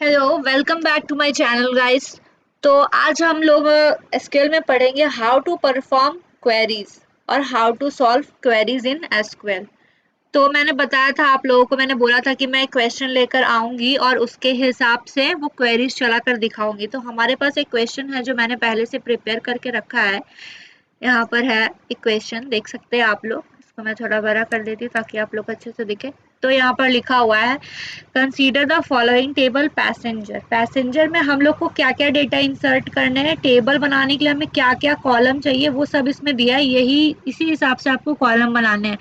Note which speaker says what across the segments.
Speaker 1: Hello, welcome back to my channel guys. तो आज हम लोग एसक्यूएल में पढ़ेंगे हाउ टू परफॉर्म क्वेरीज और how to solve queries in SQL. तो मैंने बताया था आप लोगों को, मैंने बोला था कि मैं क्वेश्चन लेकर आऊंगी और उसके हिसाब से वो क्वेरीज चला कर दिखाऊंगी। तो हमारे पास एक क्वेश्चन है जो मैंने पहले से प्रिपेयर करके रखा है। यहाँ पर है इक्वेशन, देख सकते हैं आप लोग। इसको मैं थोड़ा बड़ा कर देती हूँ ताकि आप लोग अच्छे से दिखे। तो यहाँ पर लिखा हुआ है consider the following table passenger. Passenger में हम लोग को क्या क्या डेटा इंसर्ट करने हैं, टेबल बनाने के लिए हमें क्या क्या कॉलम चाहिए वो सब इसमें दिया है। यही इसी हिसाब से आपको कॉलम बनाने हैं।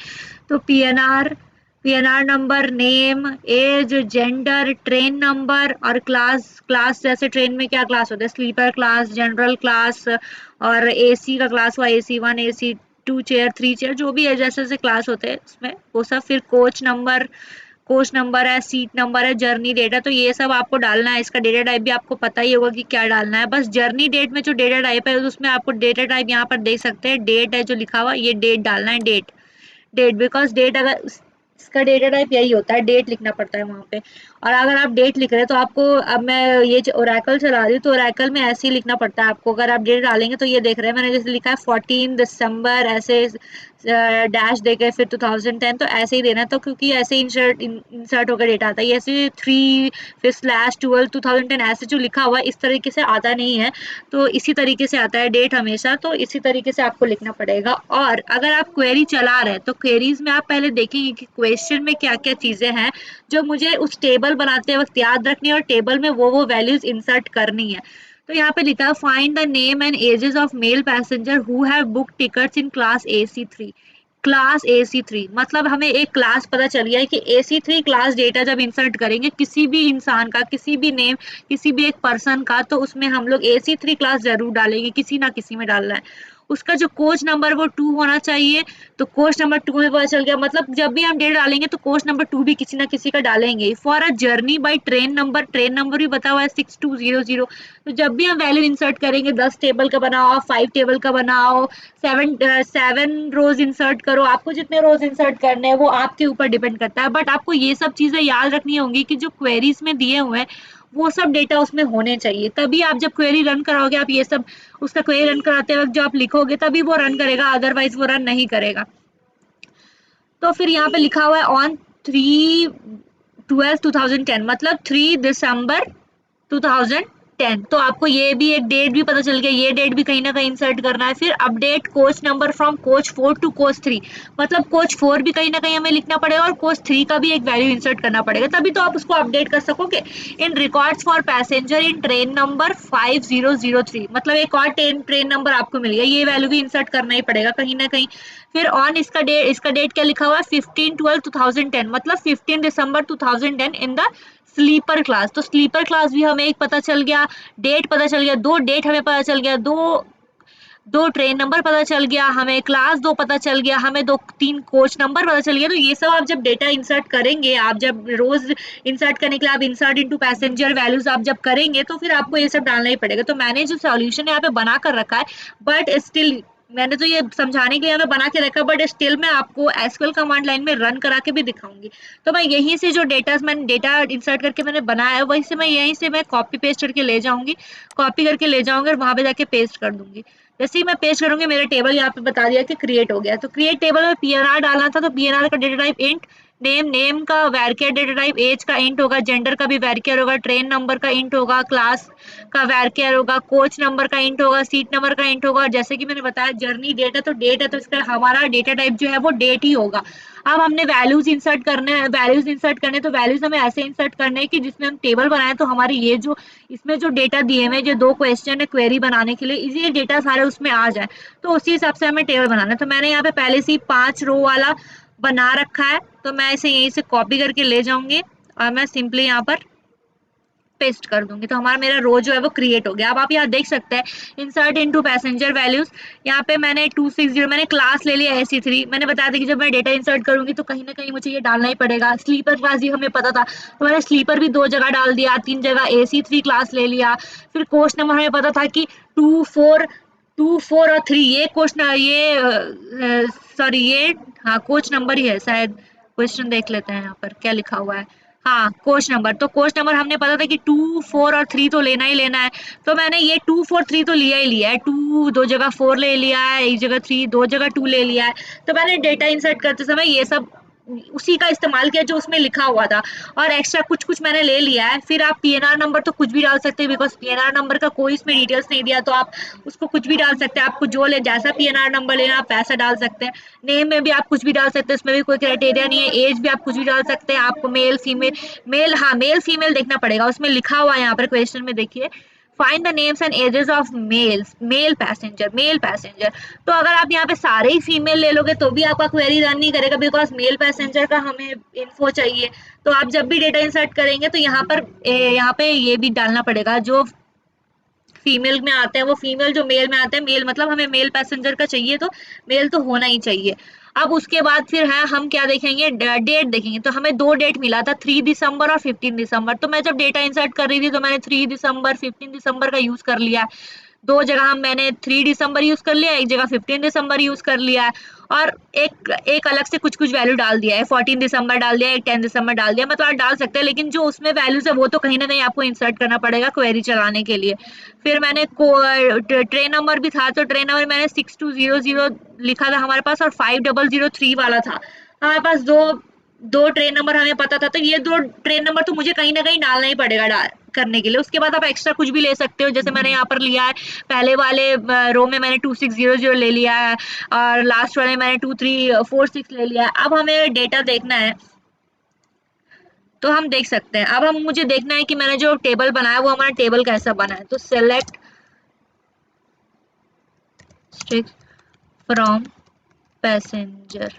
Speaker 1: तो PNR number, name, age, gender, train number और क्लास। क्लास जैसे ट्रेन में क्या क्लास होता है, स्लीपर क्लास, जनरल क्लास और एसी का क्लास हुआ AC 1, AC 2 चेयर, 3 चेयर, जो भी है जैसे जैसे क्लास होते हैं उसमें वो सब। फिर कोच नंबर है, सीट नंबर है, जर्नी डेट है। तो ये सब आपको डालना है। इसका डेटा टाइप भी आपको पता ही होगा कि क्या डालना है। बस जर्नी डेट में जो डेटा टाइप है उसमें आपको डेटा टाइप यहाँ पर देख सकते हैं, डेट है जो लिखा हुआ, ये डेट डालना है। डेट डेट बिकॉज डेट अगर इसका डेटा टाइप यही होता है, डेट लिखना पड़ता है वहां पे। और अगर आप डेट लिख रहे हैं तो आपको, अब मैं ये ओरेकल चला रही हूँ तो ओरेकल में ऐसे ही लिखना पड़ता है आपको। अगर आप डेट डालेंगे तो ये देख रहे हैं मैंने जैसे लिखा है 14 दिसंबर, ऐसे डैश देके फिर 2010, तो ऐसे ही देना है। तो क्योंकि ऐसे इंसर्ट होकर डेटा आता है, ऐसे 3 फिर /12 2010 ऐसे जो लिखा हुआ है इस तरीके से आता नहीं है। तो इसी तरीके से आता है डेट हमेशा। तो इसी तरीके से आपको लिखना पड़ेगा। और अगर आप क्वेरी चला रहे हैं तो क्वेरीज में आप पहले देखेंगे कि क्वेश्चन में क्या क्या चीजें हैं जो मुझे उस टेबल बनाते वक्त याद रखनी है और टेबल में वो वैल्यूज इंसर्ट करनी है। तो यहाँ पे लिखा है find the name and ages of male passenger who have book tickets in class AC 3। Class AC 3 मतलब हमें एक क्लास पता चल गया है कि AC 3 क्लास डेटा जब इंसर्ट करेंगे किसी भी इंसान का, किसी भी नेम, किसी भी एक पर्सन का, तो उसमें हम लोग AC 3 क्लास जरूर डालेंगे, किसी ना किसी में डालना है। उसका जो कोच नंबर वो 2 होना चाहिए। तो कोच नंबर 2 में पता चल गया, मतलब जब भी हम डेटा डालेंगे तो कोच नंबर 2 भी किसी ना किसी का डालेंगे। For a journey by train number, train number भी बता हुआ है 6200। तो जब भी हम वैल्यू इंसर्ट करेंगे 10 टेबल का बनाओ, 5 टेबल का बनाओ, 7 रोज इंसर्ट करो, आपको जितने रोज इंसर्ट करने हैं वो आपके ऊपर डिपेंड करता है। बट आपको ये सब चीजें याद रखनी होंगी कि जो क्वेरीज में दिए हुए हैं वो सब डेटा उसमें होने चाहिए। तभी आप जब क्वेरी रन कराओगे, आप ये सब उसका क्वेरी रन कराते वक्त जो आप लिखोगे तभी वो रन करेगा, अदरवाइज वो रन नहीं करेगा। तो फिर यहाँ पे लिखा हुआ है ऑन 3/12/2010, मतलब 3 दिसंबर 2010। तो आपको ये भी एक डेट भी पता चल गया, ये डेट भी कहीं ना कहीं इंसर्ट करना है। फिर update coach number from coach 4 to coach 3, मतलब कोच 4 भी कहीं ना कहीं हमें लिखना पड़ेगा और कोच 3 का भी एक वैल्यू इंसर्ट करना पड़ेगा, तभी तो आप उसको अपडेट कर सकोगे। In records for passenger in train number 5003, मतलब एक और ट्रेन नंबर आपको मिल गया, ये वैल्यू भी इंसर्ट करना ही पड़ेगा कहीं ना कहीं। फिर ऑन इसका डेट क्या लिखा हुआ है, 15/12/2010, मतलब 15 दिसंबर 2010 इन द स्लीपर क्लास। तो स्लीपर क्लास भी हमें एक पता चल गया, डेट पता चल गया, 2 डेट हमें पता चल गया, दो दो ट्रेन नंबर पता चल गया हमें, क्लास 2 पता चल गया हमें, 2 3 कोच नंबर पता चल गया। तो ये सब आप जब डेटा इंसर्ट करेंगे, आप जब रोज इंसर्ट करने के लिए आप इंसर्ट इनटू पैसेंजर वैल्यूज आप जब करेंगे तो फिर आपको ये सब डालना ही पड़ेगा। तो मैंने जो सॉल्यूशन यहाँ पे बना कर रखा है, बट स्टिल मैंने तो ये समझाने के लिए यहाँ पे बना के रखा, बट स्टिल मैं आपको एसक्यूएल कमांड लाइन में रन करा के भी दिखाऊंगी। तो मैं यहीं से जो मैंने डेटा इंसर्ट करके मैंने बनाया है वहीं से मैं यहीं से मैं कॉपी पेस्ट करके ले जाऊंगी, कॉपी करके ले जाऊंगी और वहां पे जाके पेस्ट कर दूंगी। जैसे ही मैं पेस्ट करूंगी मेरा टेबल यहाँ पे बता दिया कि क्रिएट हो गया। तो क्रिएट टेबल में पीएनआर डालना था, तो पीएनआर का डेटा टाइप इंट, नेम का वैरकेर डेटा टाइप, एज का इंट होगा, जेंडर का भी वैरकेर होगा, ट्रेन नंबर का इंट होगा, क्लास का वैरकेर होगा, कोच नंबर का इंट होगा, सीट नंबर का इंट होगा। जैसे कि मैंने बताया जर्नी डेट है तो डेट है, तो इसका हमारा डेटा टाइप जो है वो डेट ही होगा। अब हमने वैल्यूज इंसर्ट करने हैं, वैल्यूज इंसर्ट करने तो वैल्यूज हमें ऐसे इंसर्ट करने हैं कि जिसमें हम टेबल बनाए तो हमारी ये जो इसमें जो डेटा दिए हुए जो 2 क्वेश्चन है क्वेरी बनाने के लिए, इजी डेटा सारे उसमें आ जाए, तो उसी हिसाब से हमें टेबल बनाना है। तो मैंने यहाँ पे पहले से ही 5 रो वाला बना रखा है, तो मैं इसे यहीं से कॉपी करके ले जाऊंगी और मैं सिंपली यहाँ पर पेस्ट कर दूंगी। तो हमारा मेरा रो जो है वो क्रिएट हो गया। अब आप यहाँ देख सकते हैं इंसर्ट इनटू पैसेंजर वैल्यूज, यहाँ पे मैंने 260 मैंने क्लास ले लिया AC 3। मैंने बताया था कि जब मैं डेटा इंसर्ट करूंगी तो कहीं ना कहीं मुझे ये डालना ही पड़ेगा। स्लीपर क्लास भी हमें पता था तो मैंने स्लीपर भी 2 जगह डाल दिया, 3 जगह AC 3 क्लास ले लिया। फिर कोच नंबर हमें पता था कि 2 4 और 3, ये क्वेश्चन ये सॉरी ये हाँ कोच नंबर ही है शायद। क्वेश्चन देख लेते हैं यहाँ पर क्या लिखा हुआ है। हाँ कोच नंबर, तो कोच नंबर हमने पता था कि 2, 4 और 3 तो लेना ही लेना है, तो मैंने ये 2, 4, 3 तो लिया ही लिया है, 2 दो जगह 4 ले लिया है, एक जगह 3 दो जगह 2 ले लिया है। तो मैंने डेटा इंसर्ट करते समय ये सब उसी का इस्तेमाल किया जो उसमें लिखा हुआ था, और एक्स्ट्रा कुछ कुछ मैंने ले लिया है। फिर आप पीएनआर नंबर तो कुछ भी डाल सकते हैं, बिकॉज पीएनआर नंबर का कोई इसमें डिटेल्स नहीं दिया, तो आप उसको कुछ भी डाल सकते हैं। आपको जो ले जैसा पीएनआर नंबर लेना आप वैसा डाल सकते हैं। नेम में भी आप कुछ भी डाल सकते हैं, इसमें भी कोई क्राइटेरिया नहीं है। एज भी आप कुछ भी डाल सकते हैं, आपको मेल फीमेल, मेल, हाँ मेल फीमेल देखना पड़ेगा, उसमें लिखा हुआ है यहाँ पर क्वेश्चन में देखिए, find the names and ages of males, male passenger. तो अगर आप यहाँ पे सारे ही फीमेल ले लोगे तो भी आपका क्वेरी रन नहीं करेगा, बिकॉज मेल पैसेंजर का हमें इन्फो चाहिए। तो आप जब भी डेटा इंसर्ट करेंगे तो यहाँ पे ये भी डालना पड़ेगा, जो फीमेल में आते हैं वो फीमेल, जो मेल में आते हैं मेल, मतलब हमें मेल पैसेंजर का चाहिए तो मेल तो होना ही चाहिए। अब उसके बाद फिर है हम क्या देखेंगे, डेट देखेंगे। तो हमें दो डेट मिला था, 3 दिसंबर और 15 दिसंबर। तो मैं जब डेटा इंसर्ट कर रही थी तो मैंने 3 दिसंबर 15 दिसंबर का यूज कर लिया। दो जगह हम मैंने 3 दिसंबर यूज कर लिया, एक जगह 15 दिसंबर यूज कर लिया है, और एक एक अलग से कुछ कुछ वैल्यू डाल दिया है, 14 दिसंबर डाल दिया, एक 10 दिसंबर डाल दिया। मतलब आप डाल सकते हैं, लेकिन जो उसमें वैल्यूज है वो तो कहीं ना कहीं आपको इंसर्ट करना पड़ेगा क्वेरी चलाने के लिए। फिर मैंने ट्रेन नंबर भी था, तो ट्रेन नंबर मैंने 6200 लिखा था हमारे पास, और 5003 वाला था हमारे पास। दो दो ट्रेन नंबर हमें पता था, तो ये दो ट्रेन नंबर तो मुझे कहीं ना कहीं डालना ही पड़ेगा करने के लिए। उसके बाद आप एक्स्ट्रा कुछ भी ले सकते हो, जैसे मैंने यहाँ पर लिया है, पहले वाले रो में मैंने 2600 ले लिया है, और लास्ट वाले मैंने 2346 ले लिया है। अब हमें डेटा देखना है, तो हम देख सकते हैं। अब हम मुझे देखना है कि मैंने जो टेबल बनाया वो हमारा टेबल कैसा बना है। तो सेलेक्ट स्ट्रिंग फ्रॉम पैसेंजर,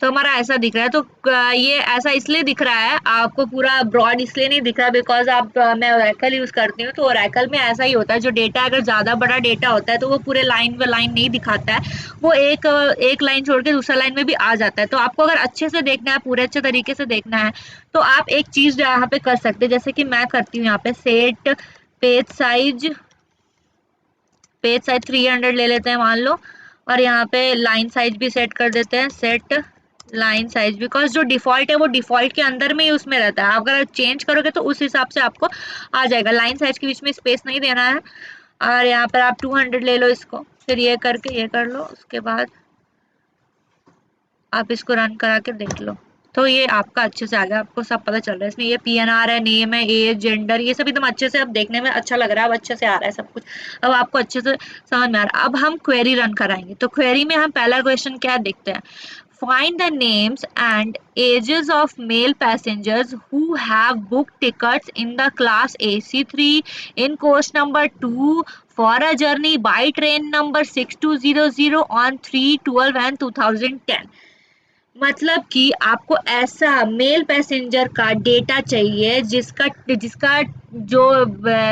Speaker 1: तो हमारा ऐसा दिख रहा है। तो ये ऐसा इसलिए दिख रहा है, आपको पूरा ब्रॉड इसलिए नहीं दिख रहा बिकॉज मैं ओरेकल यूज करती हूँ। तो ओरेकल में ऐसा ही होता है, जो डेटा अगर ज्यादा बड़ा डेटा होता है तो वो पूरे लाइन बाय लाइन नहीं दिखाता है, वो एक लाइन छोड़ के दूसरा लाइन में भी आ जाता है। तो आपको अगर अच्छे से देखना है, पूरे अच्छे तरीके से देखना है, तो आप एक चीज यहाँ पे कर सकते हैं, जैसे कि मैं करती हूँ यहाँ पे, set page size, page size 300 ले लेते हैं मान लो, और यहाँ पे लाइन साइज भी सेट कर देते हैं, सेट लाइन साइज, बिकॉज जो डिफॉल्ट है वो डिफॉल्ट के अंदर में ही उसमें रहता है। अगर चेंज करोगे तो उस हिसाब से आपको आ जाएगा। लाइन साइज के बीच में स्पेस नहीं देना है। और यहाँ पर आप 200 ले लो इसको, फिर ये करके ये कर लो, उसके बाद आप इसको रन करा के देख लो। तो ये आपका अच्छे से आ गया, आपको सब पता चल रहा है। इसमें ये पीएनआर है, नेम है, एज, जेंडर, ये सब एकदम अच्छे से अब देखने में अच्छा लग रहा है, अब अच्छे से आ रहा है सब कुछ। अब आपको अच्छे से समझ में आ रहा है। अब हम क्वेरी रन कराएंगे, तो क्वेरी में हम पहला क्वेश्चन क्या देखते हैं, find the names and ages of male passengers who have booked tickets in the class AC3 in coach number 2 for a journey by train number 6200 on 3/12 and 2010। मतलब कि आपको ऐसा मेल पैसेंजर का डेटा चाहिए जिसका जिसका जो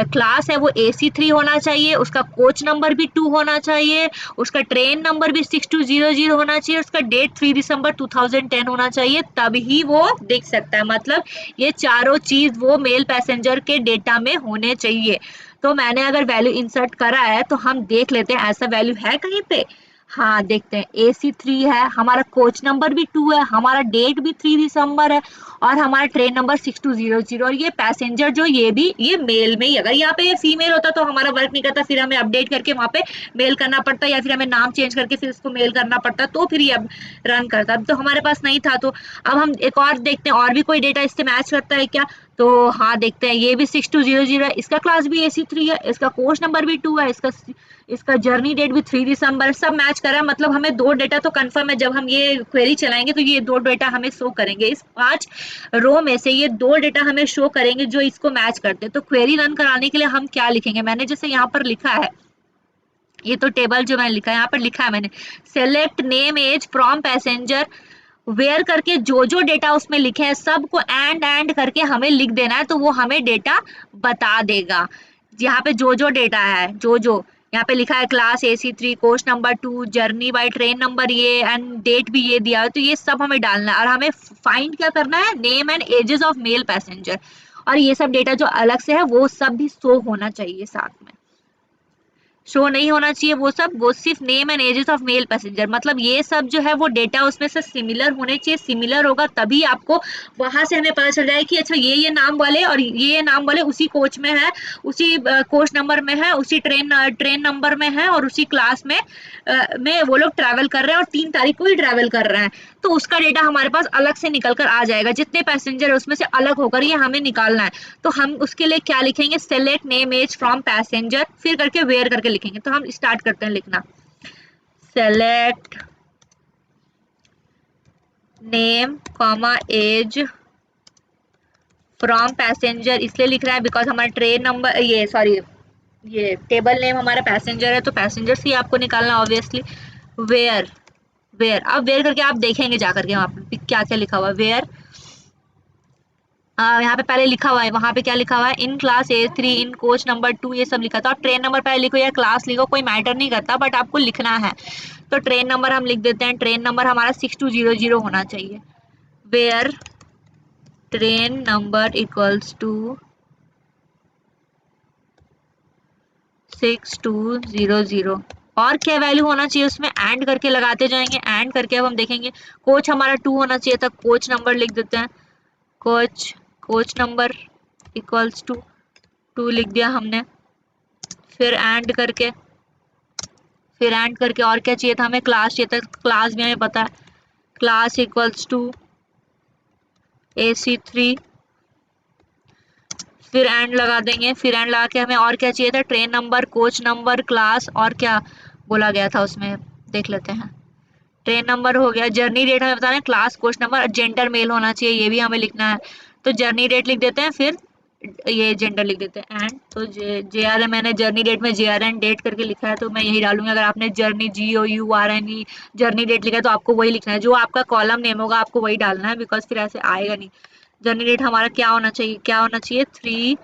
Speaker 1: क्लास है वो AC3 होना चाहिए, उसका कोच नंबर भी 2 होना चाहिए, उसका ट्रेन नंबर भी 6200 होना चाहिए, उसका डेट 3 दिसंबर 2010 होना चाहिए, तभी वो देख सकता है। मतलब ये चारों चीज वो मेल पैसेंजर के डेटा में होने चाहिए। तो मैंने अगर वैल्यू इंसर्ट करा है तो हम देख लेते हैं ऐसा वैल्यू है कहीं पे। हाँ देखते हैं, AC3 है, हमारा कोच नंबर भी 2 है, हमारा डेट भी 3 दिसंबर है, और हमारा ट्रेन नंबर 6200, और ये पैसेंजर जो ये मेल में ही, अगर यहाँ पे ये फीमेल होता तो हमारा वर्क नहीं करता, फिर हमें अपडेट करके वहां पे मेल करना पड़ता, या फिर हमें नाम चेंज करके फिर इसको मेल करना पड़ता, तो फिर ये अब रन करता। अब तो हमारे पास नहीं था, तो अब हम एक और देखते हैं और भी कोई डेटा इससे मैच करता है क्या। तो हाँ देखते हैं, ये भी 6200 है, इसका क्लास भी AC3 है, इसका कोच नंबर भी 2 है, इसका जर्नी डेट भी 3 दिसंबर, सब मैच कर रहा है। मतलब हमें दो डेटा तो कंफर्म है, जब हम ये क्वेरी चलाएंगे तो ये दो डेटा हमें शो करेंगे, इस 5 रो में से ये दो डेटा हमें शो करेंगे जो इसको मैच करते हैं। तो क्वेरी रन कराने के लिए हम क्या लिखेंगे, मैंने जैसे यहाँ पर लिखा है, ये तो टेबल जो मैंने लिखा है, यहाँ पर लिखा है मैंने, select name age from passenger where करके जो जो डेटा उसमें लिखे हैं सबको एंड करके हमें लिख देना है, तो वो हमें डेटा बता देगा। यहाँ पे जो जो डेटा है, जो जो यहाँ पे लिखा है, class AC3, coach number 2, journey by train number ये, एंड डेट भी ये दिया है, तो ये सब हमें डालना है। और हमें फाइंड क्या करना है, name and ages of male passenger, और ये सब डेटा जो अलग से है वो सब भी शो होना चाहिए साथ में। शो नहीं होना चाहिए वो सब, वो सिर्फ name and ages of male passenger, मतलब ये सब जो है वो डेटा उसमें से सिमिलर होने चाहिए, सिमिलर होगा तभी आपको वहां से हमें पता चल जाए कि अच्छा ये नाम वाले और ये नाम वाले उसी कोच में है, उसी कोच नंबर में है, उसी ट्रेन नंबर में है और उसी क्लास में वो लोग ट्रैवल कर रहे हैं और 3 तारीख को ही ट्रैवल कर रहे हैं। तो उसका डेटा हमारे पास अलग से निकल कर आ जाएगा, जितने पैसेंजर है उसमें से अलग होकर ये हमें निकालना है। तो हम उसके लिए क्या लिखेंगे, select name age from passenger, फिर करके वेयर करके लिखेंगे। तो हम स्टार्ट करते हैं लिखना, select name comma age from passenger, इसलिए लिख रहा है बिकॉज हमारा ट्रेन नंबर, ये सॉरी ये टेबल नेम हमारा पैसेंजर है तो पैसेंजर से ही आपको निकालना ऑब्वियसली। वेयर, वेयर अब वेयर करके आप देखेंगे जा करके वहां पे क्या क्या लिखा हुआ है। वेयर यहाँ पे पहले लिखा हुआ है, वहां पे क्या लिखा हुआ है, in class A3 in coach number 2, ये सब लिखा था। और ट्रेन नंबर पहले लिखो या क्लास लिखो, कोई मैटर नहीं करता, बट आपको लिखना है। तो ट्रेन नंबर हम लिख देते हैं, ट्रेन नंबर हमारा 6200 होना चाहिए। Where train number equals to 6200, और क्या वैल्यू होना चाहिए उसमें, एंड करके लगाते जाएंगे। एंड करके अब हम देखेंगे कोच हमारा 2 होना चाहिए था, कोच नंबर लिख देते हैं, coach coach number equals to 2 लिख दिया हमने। फिर एंड करके, फिर एंड करके और क्या चाहिए था हमें, क्लास चाहिए था, क्लास भी हमें पता है, क्लास इक्वल्स टू AC3। फिर एंड लगा देंगे, फिर एंड लगा के हमें और क्या चाहिए था, train number coach number class, और क्या बोला गया था उसमें देख लेते हैं। ट्रेन नंबर हो गया, जर्नी डेट हमें बताना है, class coach number, gender male होना चाहिए, ये भी हमें लिखना है। तो जर्नी डेट लिख देते हैं, फिर ये जेंडर लिख देते हैं एंड। तो JRN, मैंने जर्नी डेट में JRN डेट करके लिखा है तो मैं यही डालूंगी। अगर आपने जर्नी JOURNE जर्नी डेट लिखा है तो आपको वही लिखना है, जो आपका कॉलम नेम होगा आपको वही डालना है, बिकॉज फिर ऐसे आएगा नहीं। जर्नी डेट हमारा क्या होना चाहिए, क्या होना चाहिए, 3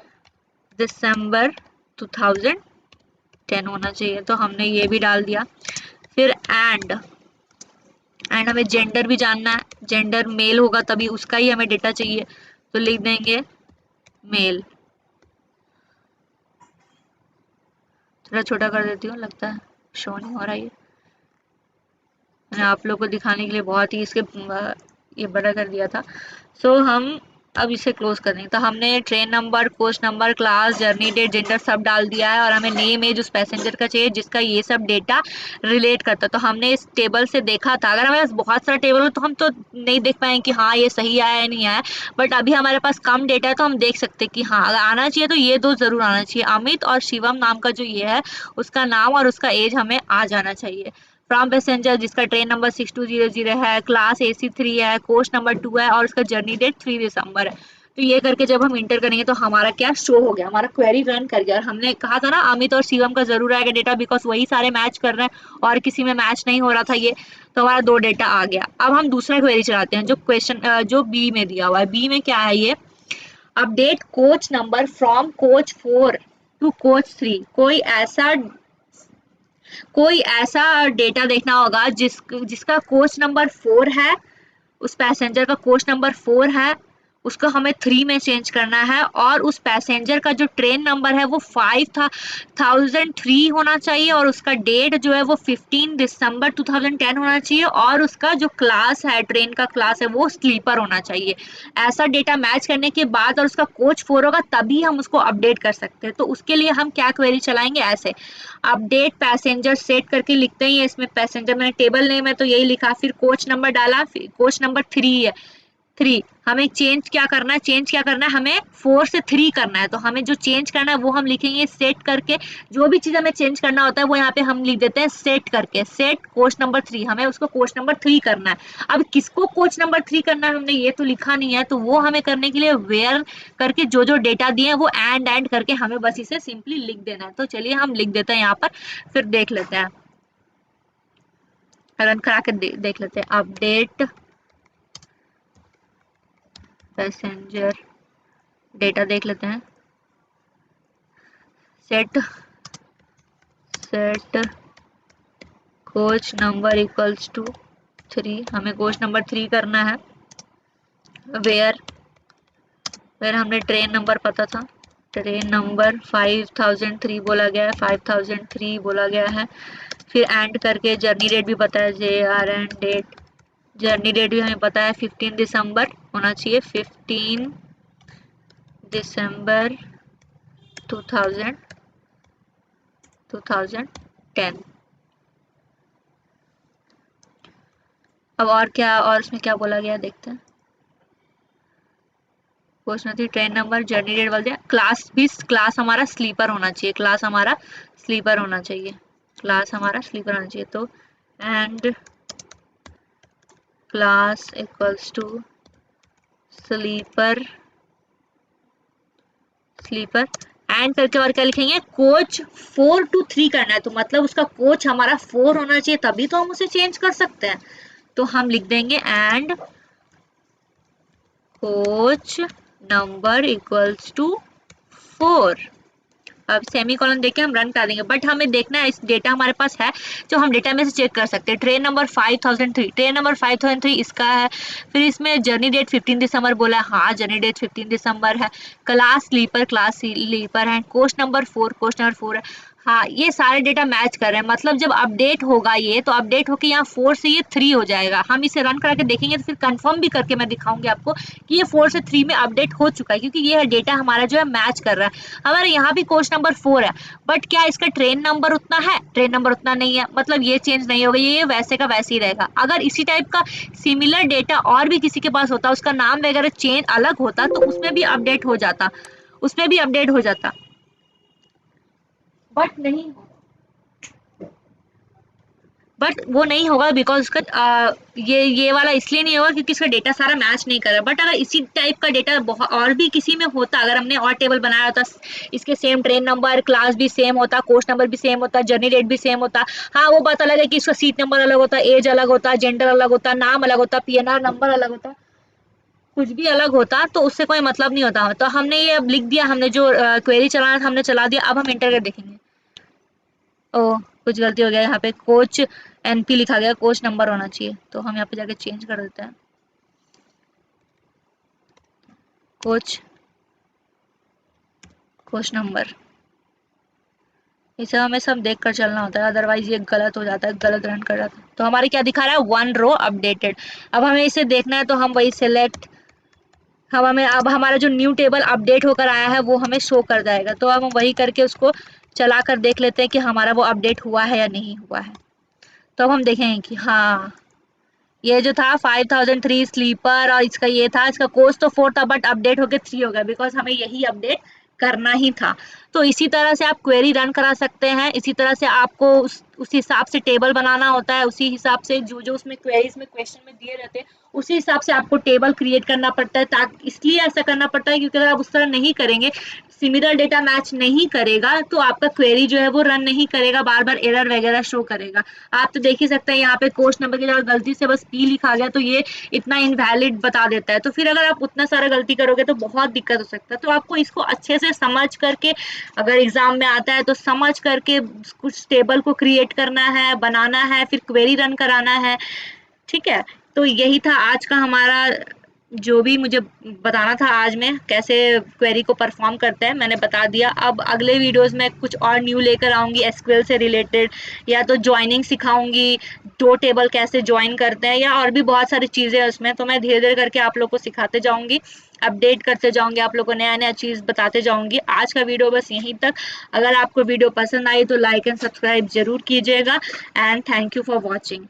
Speaker 1: दिसंबर 2010 होना चाहिए, तो हमने ये भी डाल दिया। फिर एंड हमें जेंडर भी जानना है, जेंडर मेल होगा तभी उसका ही हमें डेटा चाहिए, तो लिख देंगे मेल। थोड़ा छोटा कर देती हूँ, लगता है शो नहीं हो रहा है। मैंने आप लोग को दिखाने के लिए बहुत ही इसके ये बड़ा कर दिया था। सो हम अब इसे क्लोज कर देंगे। तो हमने train number coach number class journey date gender सब डाल दिया है, और हमें नेम एज उस पैसेंजर का चाहिए जिसका ये सब डेटा रिलेट करता है। तो हमने इस टेबल से देखा था, अगर हमारे पास बहुत सारा टेबल हो तो हम तो नहीं देख पाएंगे कि हाँ ये सही आया है नहीं आया, बट अभी हमारे पास कम डेटा है तो हम देख सकते हैं कि हाँ अगर आना चाहिए तो ये दो जरूर आना चाहिए। अमित और शिवम नाम का जो ये है उसका नाम और उसका एज हमें आ जाना चाहिए। फ्रॉम पैसेंजर जिसका ट्रेन नंबर 6200 है, क्लास AC3 है, कोच नंबर 2 है और उसका जर्नी डेट 3 दिसंबर है। तो ये करके जब हम इंटर करेंगे तो हमारा क्या शो हो गया, हमारा क्वेरी रन कर गया। और हमने कहा था ना अमित और शिवम का जरूर आएगा डेटा, बिकॉज वही सारे मैच कर रहे हैं और किसी में मैच नहीं हो रहा था ये, तो हमारा 2 डेटा आ गया। अब हम दूसरा क्वेरी चलाते हैं जो क्वेश्चन जो बी में दिया हुआ है। बी में क्या है, ये update coach number from coach 4 to coach 3। कोई ऐसा डेटा देखना होगा जिसका कोच नंबर 4 है, उस पैसेंजर का कोच नंबर 4 है, उसको हमें 3 में चेंज करना है, और उस पैसेंजर का जो ट्रेन नंबर है वो 5003 होना चाहिए, और उसका डेट जो है वो 15 दिसंबर 2010 होना चाहिए, और उसका जो क्लास है ट्रेन का क्लास है वो स्लीपर होना चाहिए। ऐसा डेटा मैच करने के बाद और उसका कोच 4 होगा तभी हम उसको अपडेट कर सकते हैं। तो उसके लिए हम क्या क्वेरी चलाएंगे, ऐसे अपडेट पैसेंजर सेट करके लिखते हैं। इसमें पैसेंजर मैंने टेबल नेम है तो यही लिखा, फिर कोच नंबर डाला, फिर कोच नंबर 3 है, 3 हमें चेंज क्या करना है, चेंज क्या करना है, हमें 4 से 3 करना है। तो हमें जो चेंज करना है वो हम लिखेंगे सेट करके, जो भी चीज हमें चेंज करना होता है वो यहाँ पे हम लिख देते हैं सेट करके, सेट कोच नंबर 3, हमें उसको कोच नंबर 3 करना है। अब किसको कोच नंबर 3 करना है हमने ये तो लिखा नहीं है, तो वो हमें करने के लिए वेयर करके जो जो डेटा दिए हैं वो एंड करके हमें बस इसे सिंपली लिख देना है। तो चलिए हम लिख देते हैं यहाँ पर, फिर देख लेते हैं, रन करा के देख लेते हैं। अपडेट पैसेंजर डेटा देख लेते हैं, set coach number equals to 3, हमें कोच नंबर 3 करना है। वेयर हमने ट्रेन नंबर पता था, ट्रेन नंबर 5003 बोला गया है, 5003 बोला गया है। फिर एंड करके जर्नी डेट भी पता है, JRN डेट, जर्नी डेट भी हमें पता है 15 दिसंबर होना चाहिए, 15 दिसंबर 2010। अब और क्या, और इसमें क्या बोला गया देखते हैं। क्वेश्चन थी ट्रेन नंबर, जर्नी डेट बोल दिया। क्लास भी, क्लास हमारा स्लीपर होना चाहिए, क्लास हमारा स्लीपर होना चाहिए, क्लास हमारा स्लीपर होना चाहिए। तो and class equals to sleeper, sleeper and करके और क्या लिखेंगे, कोच 4 to 3 करना है, तो मतलब उसका कोच हमारा 4 होना चाहिए, तभी तो हम उसे चेंज कर सकते हैं। तो हम लिख देंगे and coach number equals to 4। अब सेमी कॉलन देके हम रन कर देंगे, बट हमें देखना है, इस डेटा हमारे पास है जो हम डेटा में से चेक कर सकते हैं। ट्रेन नंबर 5003, ट्रेन नंबर 5003 इसका है। फिर इसमें जर्नी डेट 15 दिसंबर बोला है, हाँ जर्नी डेट 15 दिसंबर है। क्लास स्लीपर, क्लास स्लीपर है। कोच नंबर 4, कोच नंबर 4 है। हाँ, ये सारे डेटा मैच कर रहे हैं, मतलब जब अपडेट होगा ये, तो अपडेट होके यहाँ 4 से ये 3 हो जाएगा। हम इसे रन करा के देखेंगे तो फिर कंफर्म भी करके मैं दिखाऊंगी आपको कि ये 4 से 3 में अपडेट हो चुका है, क्योंकि ये डेटा हमारा जो है मैच कर रहा है। हमारे यहाँ भी कोच नंबर 4 है, बट क्या इसका ट्रेन नंबर उतना है, ट्रेन नंबर उतना नहीं है, मतलब ये चेंज नहीं होगा, ये वैसे का वैसे ही रहेगा। अगर इसी टाइप का सिमिलर डेटा और भी किसी के पास होता, उसका नाम वगैरह चेंज अलग होता, तो उसमें भी अपडेट हो जाता, उसमें भी अपडेट हो जाता, बट नहीं, बट वो नहीं होगा बिकॉज उसका ये वाला इसलिए नहीं होगा क्योंकि इसका डेटा सारा मैच नहीं कर रहा। बट अगर इसी टाइप का डेटा और भी किसी में होता, अगर हमने और टेबल बनाया होता, इसके सेम ट्रेन नंबर, क्लास भी सेम होता, कोच नंबर भी सेम होता, जर्नी डेट भी सेम होता, हाँ वो बात अलग है कि इसका सीट नंबर अलग होता, एज अलग होता, जेंडर अलग होता, नाम अलग होता, PNR नंबर अलग होता, कुछ भी अलग होता, तो उससे कोई मतलब नहीं होता। तो हमने ये अब लिख दिया, हमने जो क्वेरी चलाना था हमने चला दिया। अब हम इंटर कर देखेंगे। ओ, कुछ गलती हो गया, यहाँ पे कोच NP लिखा गया, कोच नंबर होना चाहिए, तो हम यहाँ पे जाके चेंज कर देते हैं, कोच, कोच नंबर। इसे हमें सब देख कर चलना होता है, अदरवाइज ये गलत हो जाता है, गलत रन कर जाता है। तो हमारे क्या दिखा रहा है, 1 रो अपडेटेड। अब हमें इसे देखना है, तो हम वही सिलेक्ट, हम हमें अब हमारा जो न्यू टेबल अपडेट होकर आया है वो हमें शो कर जाएगा। तो अब हम वही करके उसको चला कर देख लेते हैं कि हमारा वो अपडेट हुआ है या नहीं हुआ है। तो अब हम देखेंगे कि हाँ, ये जो था 5003 स्लीपर, और इसका ये था, इसका कोर्स तो 4 था बट अपडेट होके 3 हो गया, बिकॉज हमें यही अपडेट करना ही था। तो इसी तरह से आप क्वेरी रन करा सकते हैं, इसी तरह से आपको उस हिसाब से टेबल बनाना होता है, उसी हिसाब से जो जो उसमें क्वेरीज में क्वेश्चन में दिए रहते हैं उसी हिसाब से आपको टेबल क्रिएट करना पड़ता है। ताकि इसलिए ऐसा करना पड़ता है क्योंकि अगर आप उस तरह नहीं करेंगे, सिमिलर डेटा मैच नहीं करेगा, तो आपका क्वेरी जो है वो रन नहीं करेगा, बार बार एरर वगैरह शो करेगा। आप तो देख ही सकते हैं यहाँ पे कोर्स नंबर की जगह गलती से बस P लिखा गया, तो ये इतना इनवैलिड बता देता है। तो फिर अगर आप उतना सारा गलती करोगे तो बहुत दिक्कत हो सकता है। तो आपको इसको अच्छे से समझ करके, अगर एग्जाम में आता है तो समझ करके कुछ टेबल को क्रिएट करना है, बनाना है, फिर क्वेरी रन कराना है। ठीक है, तो यही था आज का हमारा, जो भी मुझे बताना था आज में कैसे क्वेरी को परफॉर्म करते हैं मैंने बता दिया। अब अगले वीडियोस में कुछ और न्यू लेकर आऊंगी एसक्यूएल से रिलेटेड, या तो ज्वाइनिंग सिखाऊंगी, दो टेबल कैसे ज्वाइन करते हैं, या और भी बहुत सारी चीज़ें हैं उसमें। तो मैं धीरे धीरे करके आप लोग को सिखाते जाऊंगी, अपडेट करते जाऊंगी, आप लोग को नया नया चीज़ बताते जाऊंगी। आज का वीडियो बस यहीं तक। अगर आपको वीडियो पसंद आई तो लाइक एंड सब्सक्राइब जरूर कीजिएगा, and thank you for watching.